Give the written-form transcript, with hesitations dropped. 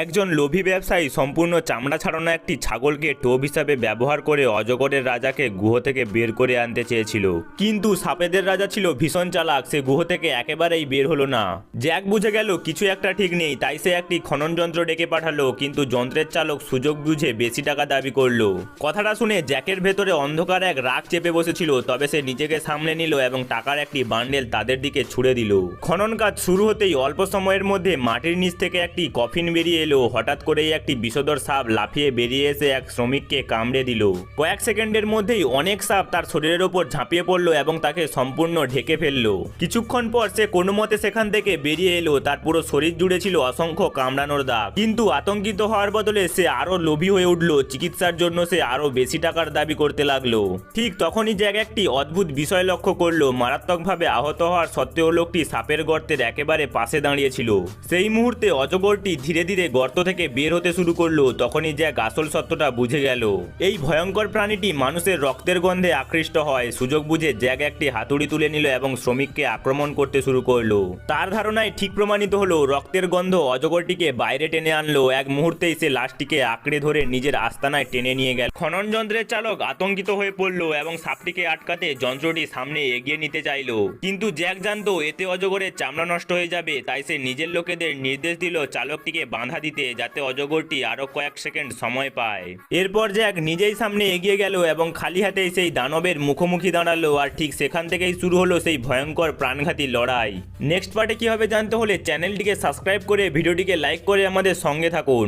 একজন লোভী ব্যবসায়ী সম্পূর্ণ চামড়া ছাড়ানো একটি ছাগলকে টোপ হিসাবে ব্যবহার করে অজগরের রাজাকে গুহ থেকে বের করে আনতে চেয়েছিল, কিন্তু সাপেদের রাজা ছিল ভীষণ চালাক। সে গুহ থেকে একেবারেই বের হলো না। জ্যাক বুঝে গেল কিছু একটা ঠিক নেই, তাই সে একটি খনন যন্ত্র ডেকে পাঠালো, কিন্তু যন্ত্রের চালক সুযোগ বুঝে বেশি টাকা দাবি করলো। কথাটা শুনে জ্যাকের ভেতরে অন্ধকার এক রাগ চেপে বসেছিল, তবে সে নিজেকে সামলে নিল এবং টাকার একটি বান্ডেল তাদের দিকে ছুড়ে দিল। খনন কাজ শুরু হতেই অল্প সময়ের মধ্যে মাটির নিচ থেকে একটি কফিন বেরিয়ে এলো। হঠাৎ করেই একটি বিষধর সাপ লাফিয়ে বেরিয়ে এসে এক শ্রমিককে কামড়ে দিল। কয়েক সেকেন্ডের মধ্যেই অনেক সাপ তার শরীরের ওপর ঝাঁপিয়ে পড়লো এবং তাকে সম্পূর্ণ ঢেকে ফেললো। কিছুক্ষণ পর সে কোনো মতে সেখান থেকে বেরিয়ে এলো। তার পুরো শরীর জুড়ে ছিল অসংখ্য কামড়ানোর দাগ, কিন্তু আতঙ্কিত হওয়ার বদলে সে আরো লোভী হয়ে উঠল। চিকিৎসার জন্য সে আরো বেশি টাকার দাবি করতে লাগলো। ঠিক তখনই জ্যাক একটি অদ্ভুত বিষয় লক্ষ্য করলো। মারাত্মকভাবে আহত হওয়ার সত্ত্বেও লোকটি সাপের গর্তের একেবারে পাশে দাঁড়িয়েছিল। সেই মুহূর্তে অজগরটি ধীরে ধীরে গর্ত থেকে বের হতে শুরু করলো। তখনই জ্যাক আসল সত্যটা বুঝে গেল। এই ভয়ঙ্কর প্রাণীটি মানুষের রক্তের গন্ধে আকৃষ্ট হয়। সুযোগ বুঝে জ্যাক একটি হাতুড়ি তুলে নিল এবং শ্রমিককে আক্রমণ করতে শুরু করলো। তার ধারণায় ঠিক প্রমাণিত হলো, রক্তের গন্ধ অজগরটিকে বাইরে টেনে আনলো। এক মুহূর্তেই সে লাশটিকে আঁকড়ে ধরে নিজের আস্তানায় টেনে নিয়ে গেল। খনন যন্ত্রের চালক আতঙ্কিত হয়ে পড়লো এবং সাপটিকে আটকাতে যন্ত্রটি সামনে এগিয়ে নিতে চাইলো, কিন্তু জ্যাক জানতো এতে অজগরের চামড়া নষ্ট হয়ে যাবে। তাই সে নিজের লোকেদের নির্দেশ দিল চালকটিকে বাঁধা দিতে, যাতে অজগরটি আরো কয়েক সেকেন্ড সময় পায়। এরপর জ্যাক নিজেই সামনে এগিয়ে গেল এবং খালি হাতেই সেই দানবের মুখোমুখি দাঁড়ালো। আর ঠিক সেখান থেকেই শুরু হলো সেই ভয়ঙ্কর প্রাণঘাতী লড়াই। নেক্সট পার্টে কি হবে জানতে হলে চ্যানেলটিকে সাবস্ক্রাইব করে ভিডিওটিকে লাইক করে আমাদের সঙ্গে থাকুন।